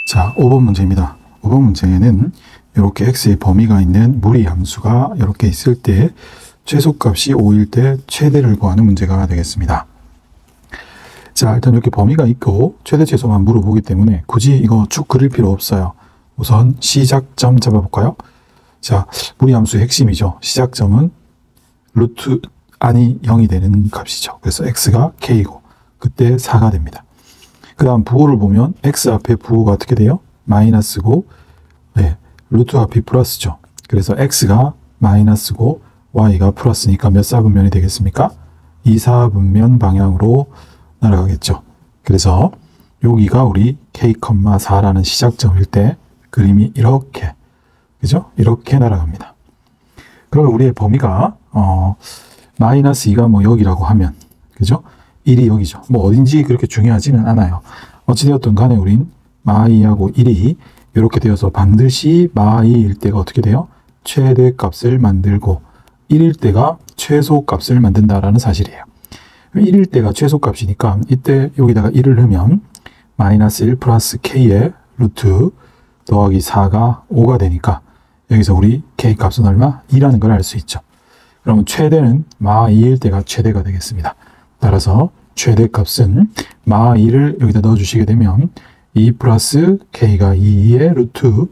자, 5번 문제입니다. 5번 문제는 이렇게 x의 범위가 있는 무리 함수가 이렇게 있을 때 최소값이 5일 때 최대를 구하는 문제가 되겠습니다. 자, 일단 이렇게 범위가 있고 최대 최소만 물어보기 때문에 굳이 이거 쭉 그릴 필요 없어요. 우선 시작점 잡아볼까요? 자, 무리 함수의 핵심이죠. 시작점은 루트 안이 0이 되는 값이죠. 그래서 x가 k이고 그때 4가 됩니다. 그 다음 부호를 보면 x 앞에 부호가 어떻게 돼요? 마이너스고, 네, 루트 앞이 플러스죠. 그래서 x가 마이너스고 y가 플러스니까 몇 사분면이 되겠습니까? 2사분면 방향으로 날아가겠죠. 그래서 여기가 우리 k,4라는 시작점일 때 그림이 이렇게, 그죠? 이렇게 날아갑니다. 그러면 우리의 범위가 마이너스 2가 뭐 여기라고 하면, 그죠? 1이 여기죠. 뭐 어딘지 그렇게 중요하지는 않아요. 어찌되었든 간에 우린 마2하고 1이 이렇게 되어서 반드시 마2일 때가 어떻게 돼요? 최대값을 만들고 1일 때가 최소값을 만든다라는 사실이에요. 1일 때가 최소값이니까 이때 여기다가 1을 넣으면 마이너스 1 플러스 k의 루트 더하기 4가 5가 되니까 여기서 우리 k 값은 얼마? 2라는 걸 알 수 있죠. 그러면 최대는 마2일 때가 최대가 되겠습니다. 따라서 최대값은 마2를 여기다 넣어주시게 되면 2 플러스 k가 2의 루트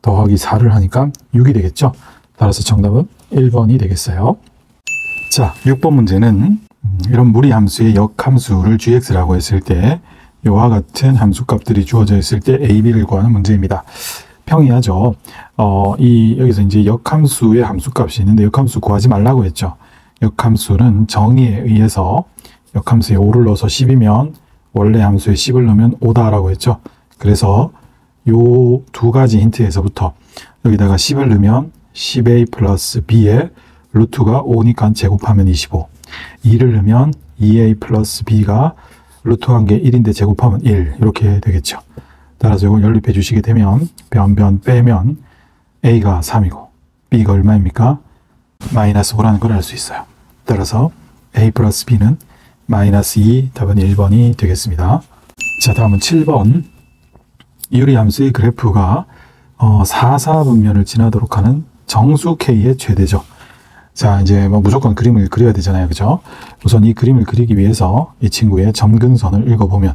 더하기 4를 하니까 6이 되겠죠. 따라서 정답은 1번이 되겠어요. 자, 6번 문제는 이런 무리 함수의 역함수를 gx라고 했을 때 이와 같은 함수값들이 주어져 있을 때 a, b를 구하는 문제입니다. 평이하죠. 여기서 이제 역함수의 함수값이 있는데 역함수 구하지 말라고 했죠. 역함수는 정의에 의해서 역함수에 5를 넣어서 10이면 원래 함수에 10을 넣으면 5다라고 했죠. 그래서 요 두 가지 힌트에서부터 여기다가 10을 넣으면 10a 플러스 b의 루트가 5니까 제곱하면 25. 2를 넣으면 2a 플러스 b가 루트한 게 1인데 제곱하면 1 이렇게 되겠죠. 따라서 이걸 연립해 주시게 되면 변 빼면 a가 3이고 b가 얼마입니까? 마이너스 5라는 걸 알 수 있어요. 따라서 a 플러스 b는 마이너스 2, 답은 1번이 되겠습니다. 자, 다음은 7번. 유리함수의 그래프가 4사분면을 지나도록 하는 정수 k의 최대죠. 자, 이제 뭐 무조건 그림을 그려야 되잖아요. 그죠? 우선 이 그림을 그리기 위해서 이 친구의 점근선을 읽어보면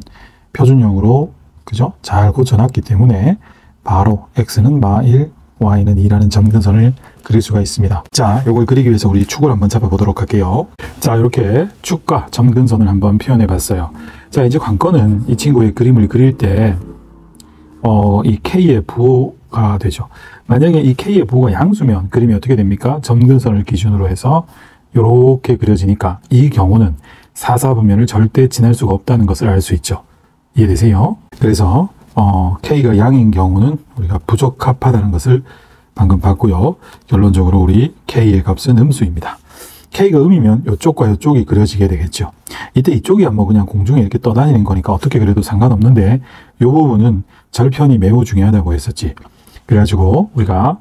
표준형으로, 그죠? 잘 고쳐놨기 때문에 바로 x는 마1, y는 2라는 점근선을 그릴 수가 있습니다. 자, 이걸 그리기 위해서 우리 축을 한번 잡아보도록 할게요. 자, 이렇게 축과 점근선을 한번 표현해 봤어요. 자, 이제 관건은 이 친구의 그림을 그릴 때 이 k의 부호가 되죠. 만약에 이 k의 부호가 양수면 그림이 어떻게 됩니까? 점근선을 기준으로 해서 이렇게 그려지니까 이 경우는 4사분면을 절대 지날 수가 없다는 것을 알 수 있죠. 이해되세요? 그래서 k가 양인 경우는 우리가 부적합하다는 것을 방금 봤고요. 결론적으로 우리 k의 값은 음수입니다. k가 음이면 이쪽과 이쪽이 그려지게 되겠죠. 이때 이쪽이 뭐 그냥 공중에 이렇게 떠다니는 거니까 어떻게 그려도 상관없는데 이 부분은 절편이 매우 중요하다고 했었지. 그래가지고 우리가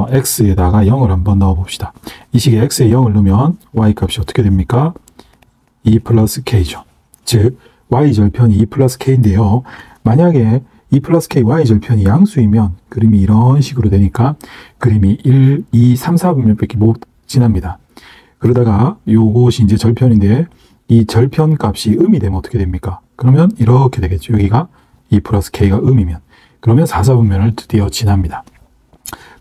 x에다가 0을 한번 넣어 봅시다. 이 식에 x에 0을 넣으면 y 값이 어떻게 됩니까? 2 플러스 k죠. 즉 y 절편이 2 플러스 k인데요. 만약에 2 플러스 k y 절편이 양수이면 그림이 이런 식으로 되니까 그림이 1, 2, 3, 4분면밖에 못 지납니다. 그러다가 요것이 이제 절편인데 이 절편 값이 음이 되면 어떻게 됩니까? 그러면 이렇게 되겠죠. 여기가 2 플러스 k가 음이면 그러면 4사분면을 드디어 지납니다.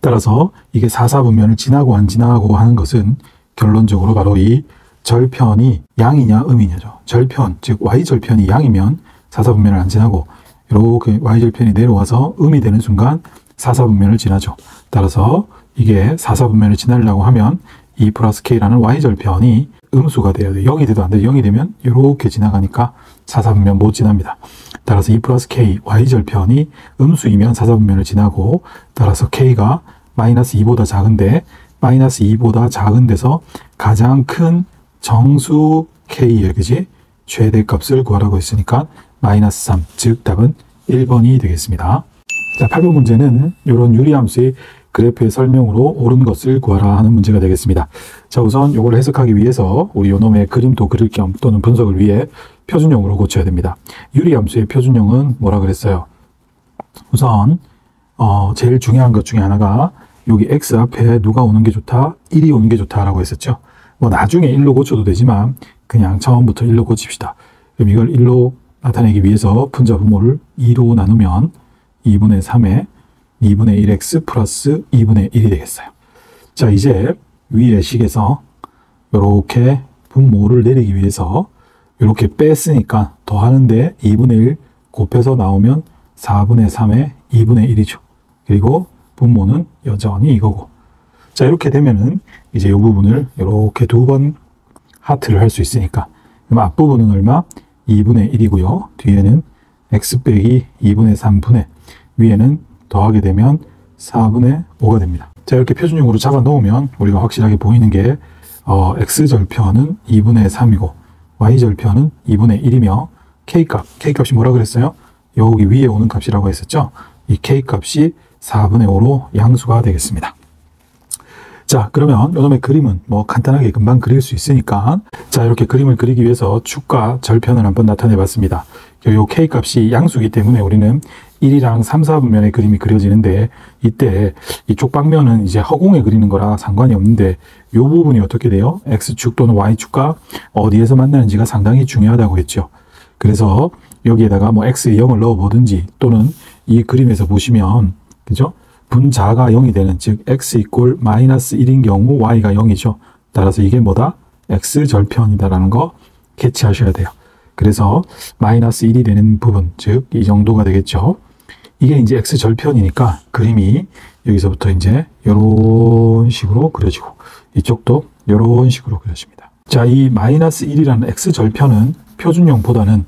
따라서 이게 4사분면을 지나고 안 지나고 하는 것은 결론적으로 바로 이 절편이 양이냐 음이냐죠. 절편, 즉 y절편이 양이면 4사분면을 안 지나고 이렇게 y절편이 내려와서 음이 되는 순간 4사분면을 지나죠. 따라서 이게 4사분면을 지나려고 하면 2 플러스 k라는 y절편이 음수가 돼야 돼요. 0이 돼도 안 돼요. 0이 되면 이렇게 지나가니까 4사분면 못 지납니다. 따라서 2 플러스 k y절편이 음수이면 4사분면을 지나고 따라서 k가 마이너스 2보다 작은데 마이너스 2보다 작은 데서 가장 큰 정수 k의 그지? 최대값을 구하라고 했으니까 마이너스 3, 즉 답은 1번이 되겠습니다. 자, 8번 문제는 이런 유리함수의 그래프의 설명으로 옳은 것을 구하라 하는 문제가 되겠습니다. 자, 우선 이걸 해석하기 위해서 우리 요놈의 그림도 그릴 겸 또는 분석을 위해 표준형으로 고쳐야 됩니다. 유리함수의 표준형은 뭐라 그랬어요? 우선 제일 중요한 것 중에 하나가 여기 x 앞에 누가 오는 게 좋다? 1이 오는 게 좋다라고 했었죠. 뭐 나중에 1로 고쳐도 되지만 그냥 처음부터 1로 고칩시다. 그럼 이걸 1로 나타내기 위해서 분자 분모를 2로 나누면 2분의 3에 2분의 1x 플러스 2분의 1이 되겠어요. 자, 이제 위의 식에서 이렇게 분모를 내리기 위해서 이렇게 뺐으니까 더하는데 2분의 1 곱해서 나오면 4분의 3에 2분의 1이죠. 그리고 분모는 여전히 이거고. 자, 이렇게 되면은 이제 이 부분을 이렇게 두 번 하트를 할 수 있으니까. 그럼 앞부분은 얼마? 2분의 1이고요. 뒤에는 x 빼기 2분의 3분의 위에는 더하게 되면 4분의 5가 됩니다. 자, 이렇게 표준형으로 잡아 놓으면 우리가 확실하게 보이는 게 x절편은 2분의 3이고 y절편은 2분의 1이며 k값이 뭐라 그랬어요? 여기 위에 오는 값이라고 했었죠? 이 k값이 4분의 5로 양수가 되겠습니다. 자, 그러면 이놈의 그림은 뭐 간단하게 금방 그릴 수 있으니까 자, 이렇게 그림을 그리기 위해서 축과 절편을 한번 나타내 봤습니다. 요 k값이 양수이기 때문에 우리는 1이랑 3, 4분면의 그림이 그려지는데 이때 이쪽 방면은 이제 허공에 그리는 거라 상관이 없는데 이 부분이 어떻게 돼요? x축 또는 y축과 어디에서 만나는지가 상당히 중요하다고 했죠. 그래서 여기에다가 뭐 x의 0을 넣어 보든지 또는 이 그림에서 보시면 그죠? 분자가 0이 되는 즉 x 이꼴 마이너스 1인 경우 y가 0이죠. 따라서 이게 뭐다? x절편이다라는 거 캐치하셔야 돼요. 그래서 마이너스 1이 되는 부분, 즉 이 정도가 되겠죠. 이게 이제 x절편이니까 그림이 여기서부터 이제 이런 식으로 그려지고 이쪽도 이런 식으로 그려집니다. 자, 이 마이너스 1이라는 x절편은 표준형보다는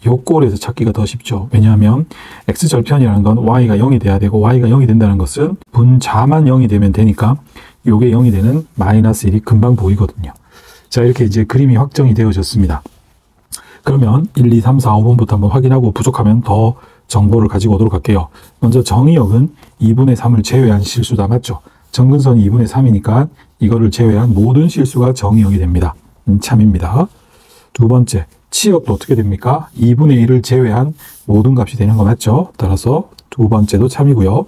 요 꼴에서 찾기가 더 쉽죠. 왜냐하면 x절편이라는 건 y가 0이 돼야 되고 y가 0이 된다는 것은 분자만 0이 되면 되니까 요게 0이 되는 마이너스 1이 금방 보이거든요. 자, 이렇게 이제 그림이 확정이 되어졌습니다. 그러면 1, 2, 3, 4, 5번부터 한번 확인하고 부족하면 더 정보를 가지고 오도록 할게요. 먼저 정의역은 2분의 3을 제외한 실수다. 맞죠? 정근선이 2분의 3이니까 이거를 제외한 모든 실수가 정의역이 됩니다. 참입니다. 두 번째, 치역도 어떻게 됩니까? 2분의 1을 제외한 모든 값이 되는 거 맞죠? 따라서 두 번째도 참이고요.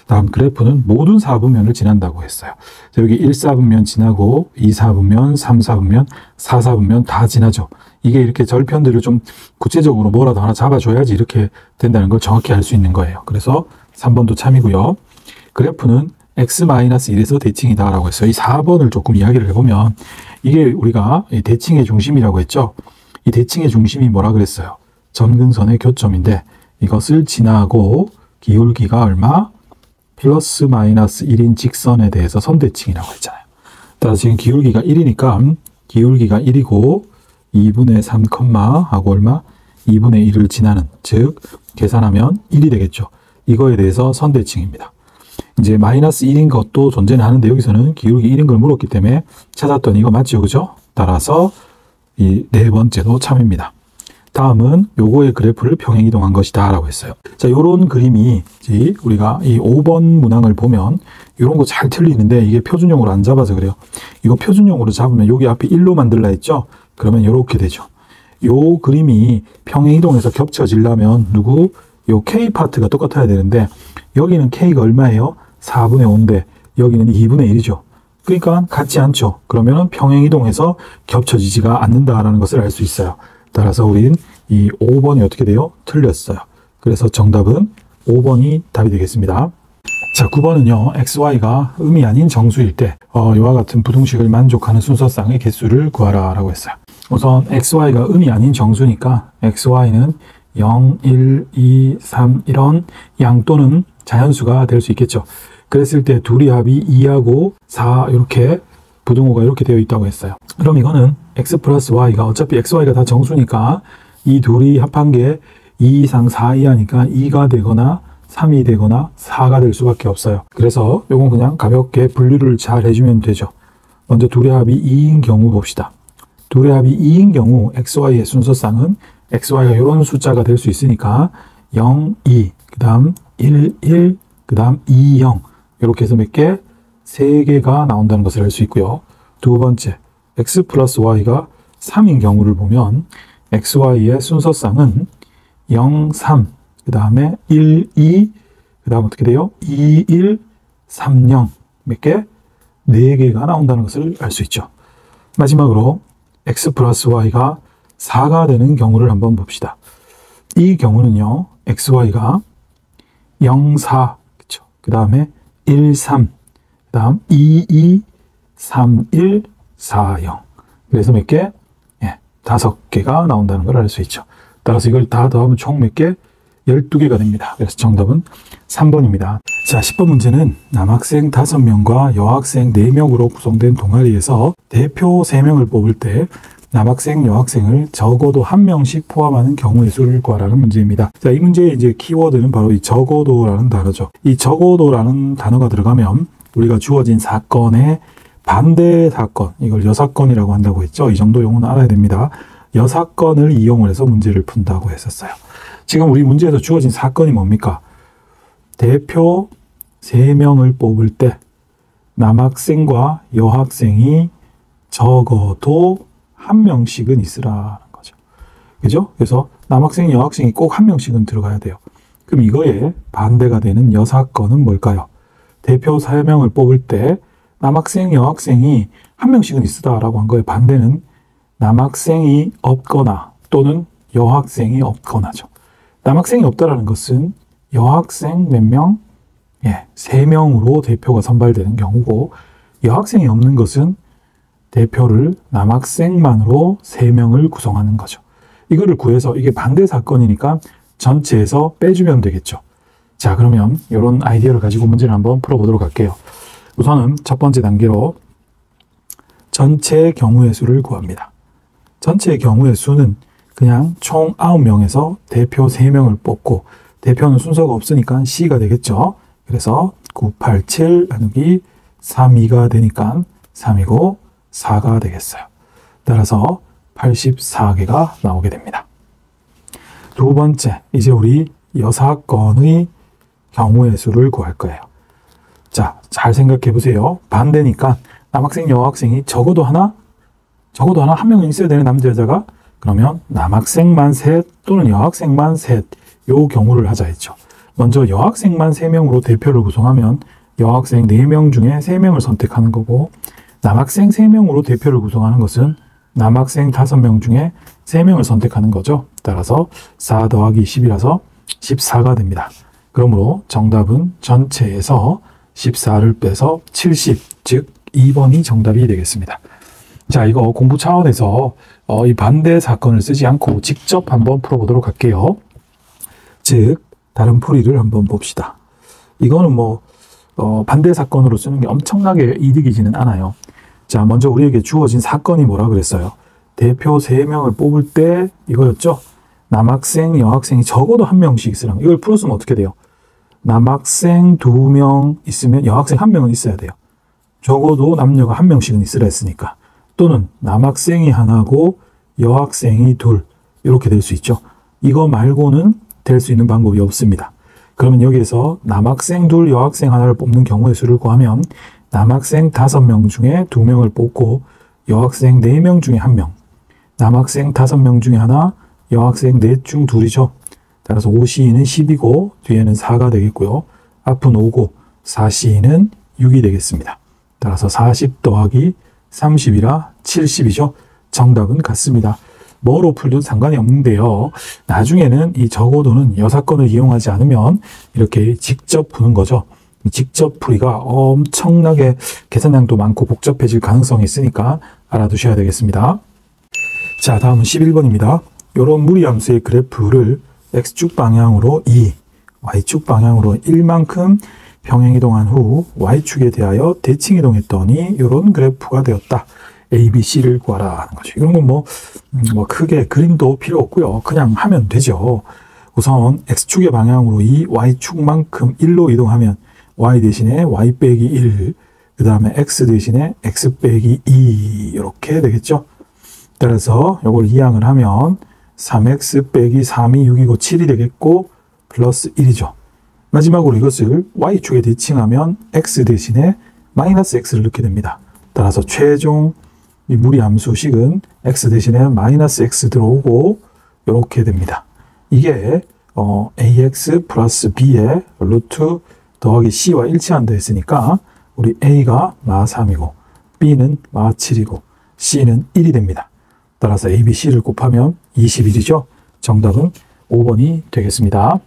다음 그래프는 모든 4분면을 지난다고 했어요. 자, 여기 1, 4분면 지나고 2, 4분면, 3, 4분면, 4, 4분면 다 지나죠. 이게 이렇게 절편들을 좀 구체적으로 뭐라도 하나 잡아줘야지 이렇게 된다는 걸 정확히 알 수 있는 거예요. 그래서 3번도 참이고요. 그래프는 x-1에서 대칭이다 라고 했어요. 이 4번을 조금 이야기를 해보면 이게 우리가 대칭의 중심이라고 했죠. 이 대칭의 중심이 뭐라 그랬어요? 점근선의 교점인데 이것을 지나고 기울기가 얼마? 플러스 마이너스 1인 직선에 대해서 선대칭이라고 했잖아요. 따라서 지금 기울기가 1이니까 기울기가 1이고 2분의 3, 하고 얼마? 2분의 1을 지나는, 즉 계산하면 1이 되겠죠. 이거에 대해서 선대칭입니다. 이제 마이너스 1인 것도 존재는 하는데 여기서는 기울기 1인 걸 물었기 때문에 찾았더니 이거 맞죠? 그죠? 따라서 이 네 번째도 참입니다. 다음은 요거의 그래프를 평행이동한 것이다 라고 했어요. 자, 요런 그림이 우리가 이 5번 문항을 보면 이런 거 잘 틀리는데 이게 표준형으로 안 잡아서 그래요. 이거 표준형으로 잡으면 여기 앞에 1로 만들라 했죠? 그러면 이렇게 되죠. 요 그림이 평행이동해서 겹쳐지려면 요 K 파트가 똑같아야 되는데 여기는 K가 얼마예요? 4분의 5인데 여기는 2분의 1이죠. 그러니까 같지 않죠. 그러면 평행이동해서 겹쳐지지가 않는다라는 것을 알 수 있어요. 따라서 우린 이 5번이 어떻게 돼요? 틀렸어요. 그래서 정답은 5번이 답이 되겠습니다. 자, 9번은요. xy가 음이 아닌 정수일 때 이와 같은 부등식을 만족하는 순서쌍의 개수를 구하라 라고 했어요. 우선 xy가 음이 아닌 정수니까 xy는 0, 1, 2, 3 이런 양 또는 자연수가 될 수 있겠죠. 그랬을 때 둘이 합이 2하고 4 이렇게 부등호가 이렇게 되어 있다고 했어요. 그럼 이거는 x 플러스 y가 어차피 xy가 다 정수니까 이 둘이 합한 게 2 이상 4 이하니까 2가 되거나 3이 되거나 4가 될 수밖에 없어요. 그래서 이건 그냥 가볍게 분류를 잘 해주면 되죠. 먼저 둘의 합이 2인 경우 봅시다. 둘의 합이 2인 경우 xy의 순서쌍은 xy가 이런 숫자가 될 수 있으니까 0, 2, 그 다음 1, 1, 그 다음 2, 0 이렇게 해서 몇 개? 3개가 나온다는 것을 알 수 있고요. 두 번째, x 플러스 y가 3인 경우를 보면 xy의 순서상은 0, 3, 그 다음에 1, 2, 그 다음 어떻게 돼요? 2, 1, 3, 0 몇 개? 4개가 나온다는 것을 알 수 있죠. 마지막으로 x 플러스 y가 4가 되는 경우를 한번 봅시다. 이 경우는요, xy가 0, 4, 그쵸? 그 다음에 1, 3, 그 다음 2, 2, 3, 1, 4, 0. 그래서 몇 개? 5개가 나온다는 걸 알 수 있죠. 따라서 이걸 다 더하면 총 몇 개? 12개가 됩니다. 그래서 정답은 3번입니다. 자, 10번 문제는 남학생 5명과 여학생 4명으로 구성된 동아리에서 대표 3명을 뽑을 때 남학생, 여학생을 적어도 1명씩 포함하는 경우의 수를 구하라는 문제입니다. 자, 이 문제의 이제 키워드는 바로 이 적어도라는 단어죠. 이 적어도라는 단어가 들어가면 우리가 주어진 사건의 반대 사건, 이걸 여사건이라고 한다고 했죠. 이 정도 용어는 알아야 됩니다. 여사건을 이용을 해서 문제를 푼다고 했었어요. 지금 우리 문제에서 주어진 사건이 뭡니까? 대표 3명을 뽑을 때 남학생과 여학생이 적어도 1명씩은 있으라는 거죠. 그죠? 그래서 남학생, 여학생이 꼭 1명씩은 들어가야 돼요. 그럼 이거에 반대가 되는 여사건은 뭘까요? 대표 3명을 뽑을 때 남학생, 여학생이 1명씩은 있으다라고 한 거에 반대는 남학생이 없거나 또는 여학생이 없거나죠. 남학생이 없다라는 것은 여학생 몇 명? 3명으로 대표가 선발되는 경우고, 여학생이 없는 것은 대표를 남학생만으로 3명을 구성하는 거죠. 이거를 구해서 이게 반대 사건이니까 전체에서 빼주면 되겠죠. 자, 그러면 이런 아이디어를 가지고 문제를 한번 풀어보도록 할게요. 우선은 첫 번째 단계로 전체 경우의 수를 구합니다. 전체의 경우의 수는 그냥 총 9명에서 대표 3명을 뽑고, 대표는 순서가 없으니까 C가 되겠죠. 그래서 9, 8, 7 나누기 3, 2가 되니까 3이고 4가 되겠어요. 따라서 84개가 나오게 됩니다. 두 번째, 이제 우리 여사건의 경우의 수를 구할 거예요. 자, 잘 생각해 보세요. 반대니까 남학생, 여학생이 적어도 하나 1명은 있어야 되는 남자, 여자가, 그러면 남학생만 셋 또는 여학생만 셋, 요 경우를 하자 했죠. 먼저 여학생만 3명으로 대표를 구성하면 여학생 4명 중에 3명을 선택하는 거고, 남학생 3명으로 대표를 구성하는 것은 남학생 5명 중에 3명을 선택하는 거죠. 따라서 4 더하기 10이라서 14가 됩니다. 그러므로 정답은 전체에서 14를 빼서 70, 즉 2번이 정답이 되겠습니다. 자, 이거 공부 차원에서 이 반대 사건을 쓰지 않고 직접 한번 풀어보도록 할게요. 즉, 다른 풀이를 한번 봅시다. 이거는 반대 사건으로 쓰는 게 엄청나게 이득이지는 않아요. 자, 먼저 우리에게 주어진 사건이 뭐라 그랬어요? 대표 3명을 뽑을 때 이거였죠? 남학생, 여학생이 적어도 1명씩 있으라는, 이걸 풀었으면 어떻게 돼요? 남학생 2명 있으면 여학생 1명은 있어야 돼요. 적어도 남녀가 1명씩은 있으라 했으니까. 또는 남학생이 하나고 여학생이 둘, 이렇게 될 수 있죠. 이거 말고는 될 수 있는 방법이 없습니다. 그러면 여기에서 남학생 둘, 여학생 하나를 뽑는 경우의 수를 구하면 남학생 5명 중에 2명을 뽑고 여학생 4명 중에 1명, 남학생 5명 중에 하나, 여학생 4 중 2이죠. 따라서 5C는 10이고 뒤에는 4가 되겠고요. 앞은 5고 4C는 6이 되겠습니다. 따라서 40 더하기 30이라 70이죠. 정답은 같습니다. 뭐로 풀든 상관이 없는데요. 나중에는 이 적어도는 여사건을 이용하지 않으면 이렇게 직접 푸는 거죠. 직접 풀이가 엄청나게 계산량도 많고 복잡해질 가능성이 있으니까 알아두셔야 되겠습니다. 자, 다음은 11번입니다. 이런 무리함수의 그래프를 X축 방향으로 2, Y축 방향으로 1만큼 평행이동한 후 Y축에 대하여 대칭이동했더니 이런 그래프가 되었다. A, B, C를 구하라 하는 거죠. 이런 건 크게 그림도 필요 없고요. 그냥 하면 되죠. 우선 X축의 방향으로 2, Y축만큼 1로 이동하면 Y 대신에 Y 빼기 1, 그 다음에 X 대신에 X 빼기 2 이렇게 되겠죠. 따라서 이걸 이항을 하면 3X 빼기 3이 6이고 7이 되겠고 플러스 1이죠. 마지막으로 이것을 Y축에 대칭하면 X 대신에 마이너스 X를 넣게 됩니다. 따라서 최종 이 무리함수식은 x 대신에 마이너스 x 들어오고 이렇게 됩니다. 이게 ax 플러스 b의 루트 더하기 c와 일치한다 했으니까 우리 a가 마 3이고 b는 마 7이고 c는 1이 됩니다. 따라서 a, b, c를 곱하면 21이죠. 정답은 5번이 되겠습니다.